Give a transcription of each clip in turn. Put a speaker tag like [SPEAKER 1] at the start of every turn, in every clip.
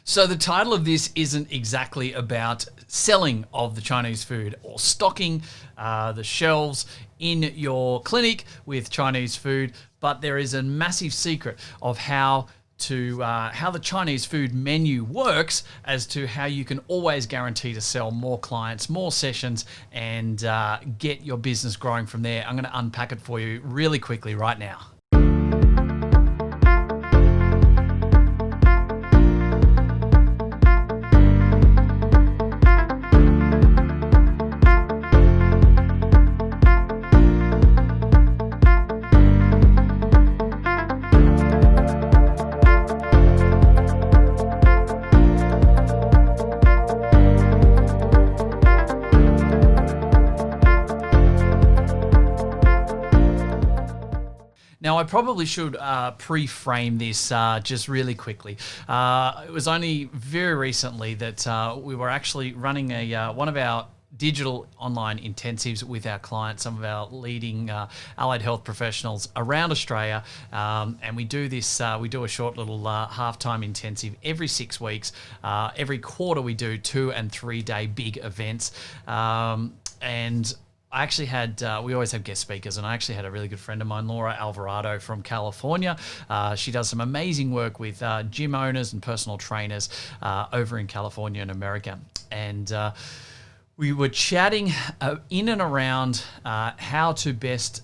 [SPEAKER 1] So the title of this isn't exactly about selling of the Chinese food or stocking the shelves in your clinic with Chinese food, but there is a massive secret of how the Chinese food menu works as to how you can always guarantee to sell more clients, more sessions, and get your business growing from there. I'm going to unpack it for you really quickly right now. Now, I probably should pre-frame this just really quickly. It was only very recently that we were actually running one of our digital online intensives with our clients, some of our leading allied health professionals around Australia. And we do this, we do a short little halftime intensive every 6 weeks. Every quarter we do 2 and 3 day big events. And I actually had, we always have guest speakers, and I actually had a really good friend of mine, Laura Alvarado from California. She does some amazing work with gym owners and personal trainers over in California and America. And we were chatting in and around how to best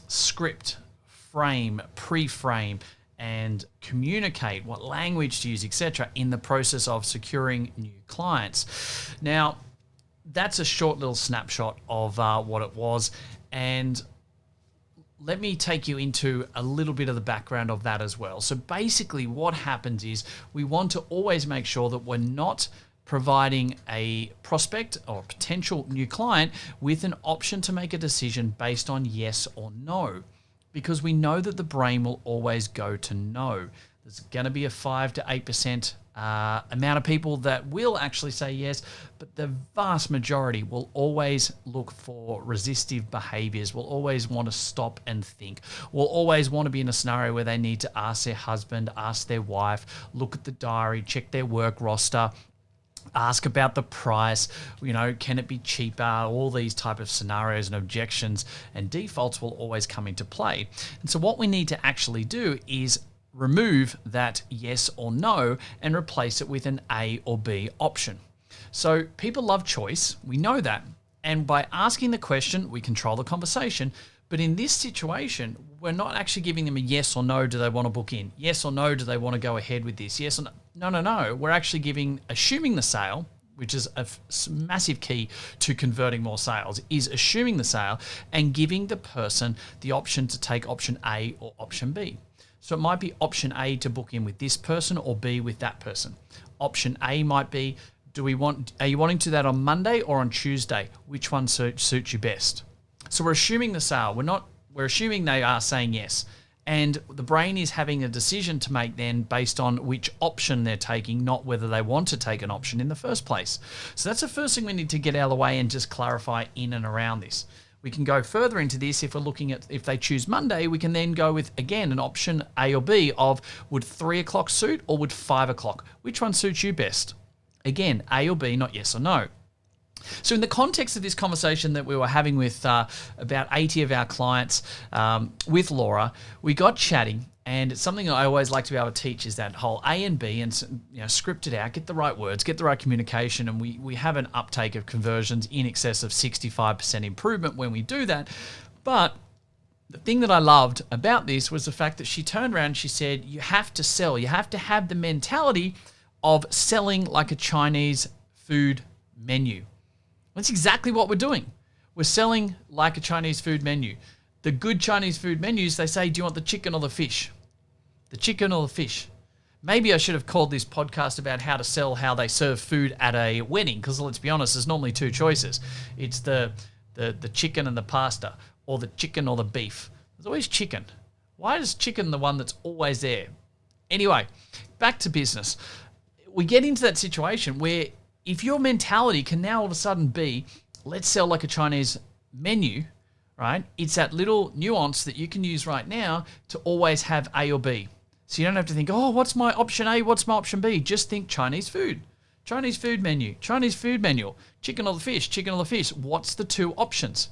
[SPEAKER 1] script, frame, pre-frame, and communicate, what language to use, etc., in the process of securing new clients. Now, that's a short little snapshot of what it was, and let me take you into a little bit of the background of that as well. So basically what happens is we want to always make sure that we're not providing a prospect or potential new client with an option to make a decision based on yes or no, because we know that the brain will always go to no. There's going to be a 5 to 8% amount of people that will actually say yes, but the vast majority will always look for resistive behaviors, will always want to stop and think, will always want to be in a scenario where they need to ask their husband, ask their wife, look at the diary, check their work roster, ask about the price, can it be cheaper? All these type of scenarios and objections and defaults will always come into play. And so what we need to actually do is remove that yes or no and replace it with an A or B option. So people love choice, we know that. And by asking the question, we control the conversation. But in this situation, we're not actually giving them a yes or no, do they want to book in? Yes or no, do they want to go ahead with this? Yes or no? No. We're actually assuming the sale, which is a massive key to converting more sales, is assuming the sale and giving the person the option to take option A or option B. So it might be option A to book in with this person or B with that person. Option A might be, are you wanting to do that on Monday or on Tuesday? Which one suits you best? So we're assuming the sale. We're assuming they are saying yes. And the brain is having a decision to make then based on which option they're taking, not whether they want to take an option in the first place. So that's the first thing we need to get out of the way and just clarify in and around this. We can go further into this if we're looking at, if they choose Monday, we can then go with, again, an option A or B of would 3 o'clock suit or would 5 o'clock? Which one suits you best? Again, A or B, not yes or no. So in the context of this conversation that we were having with about 80 of our clients with Laura, we got chatting, and it's something that I always like to be able to teach is that whole A and B, and script it out, get the right words, get the right communication, and we have an uptake of conversions in excess of 65% improvement when we do that. But the thing that I loved about this was the fact that she turned around and she said, you have to sell, you have to have the mentality of selling like a Chinese food menu. That's exactly what we're doing. We're selling like a Chinese food menu. The good Chinese food menus, they say, do you want the chicken or the fish? The chicken or the fish? Maybe I should have called this podcast about how to sell how they serve food at a wedding, because let's be honest, there's normally 2 choices. It's the chicken and the pasta, or the chicken or the beef. There's always chicken. Why is chicken the one that's always there? Anyway, back to business. We get into that situation where if your mentality can now all of a sudden be, let's sell like a Chinese menu, right? It's that little nuance that you can use right now to always have A or B. So you don't have to think, oh, what's my option A? What's my option B? Just think Chinese food. Chinese food menu, Chinese food manual, chicken or the fish, chicken or the fish. What's the two options?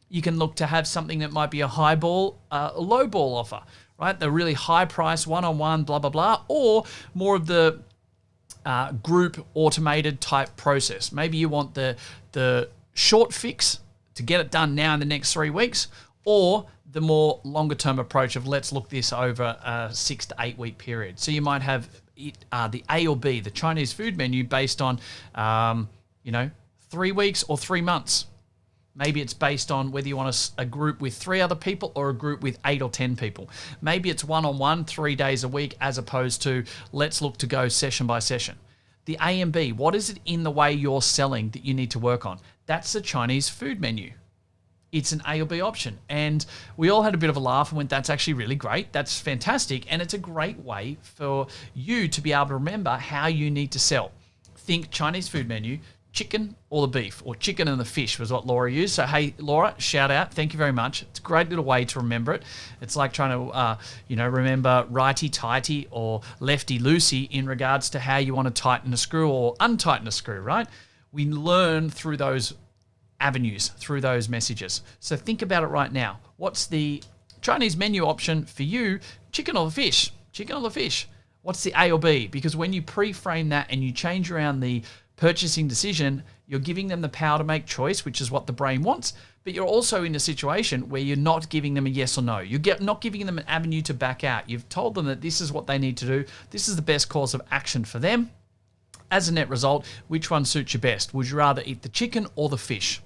[SPEAKER 1] You can look to have something that might be a high ball, a low ball offer, right? The really high price, one-on-one, blah, blah, blah, or more of the group automated type process. Maybe you want the short fix to get it done now in the next 3 weeks, or the more longer term approach of let's look this over a 6 to 8 week period. So you might have the A or B, the Chinese food menu, based on 3 weeks or 3 months. Maybe it's based on whether you want a group with 3 other people or a group with 8 or 10 people. Maybe it's one-on-one, 3 days a week, as opposed to let's look to go session by session. The A and B, what is it in the way you're selling that you need to work on? That's the Chinese food menu. It's an A or B option. And we all had a bit of a laugh and went, that's actually really great. That's fantastic. And it's a great way for you to be able to remember how you need to sell. Think Chinese food menu, chicken or the beef, or chicken and the fish was what Laura used. So, hey, Laura, shout out. Thank you very much. It's a great little way to remember it. It's like trying to, remember righty-tighty or lefty-loosey in regards to how you want to tighten a screw or untighten a screw, right? We learn through those avenues, through those messages. So think about it right now. What's the Chinese menu option for you? Chicken or the fish? Chicken or the fish? What's the A or B? Because when you pre-frame that and you change around the purchasing decision, you're giving them the power to make choice, which is what the brain wants, but you're also in a situation where you're not giving them a yes or no. You're not giving them an avenue to back out. You've told them that this is what they need to do. This is the best course of action for them. As a net result, which one suits you best? Would you rather eat the chicken or the fish?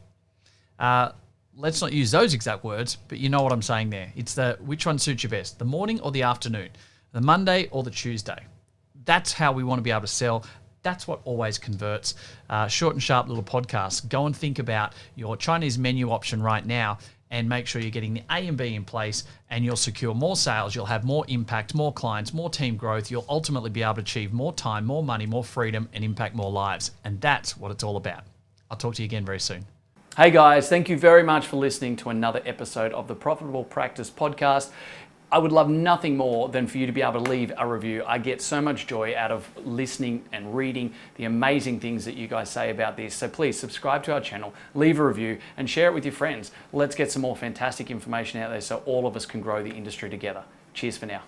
[SPEAKER 1] Let's not use those exact words, but you know what I'm saying there. It's the which one suits you best, the morning or the afternoon, the Monday or the Tuesday. That's how we want to be able to sell. That's what always converts. Short and sharp little podcast. Go and think about your Chinese menu option right now and make sure you're getting the A and B in place, and you'll secure more sales. You'll have more impact, more clients, more team growth. You'll ultimately be able to achieve more time, more money, more freedom, and impact more lives. And that's what it's all about. I'll talk to you again very soon. Hey guys, thank you very much for listening to another episode of the Profitable Practice Podcast. I would love nothing more than for you to be able to leave a review. I get so much joy out of listening and reading the amazing things that you guys say about this. So please subscribe to our channel, leave a review, and share it with your friends. Let's get some more fantastic information out there so all of us can grow the industry together. Cheers for now.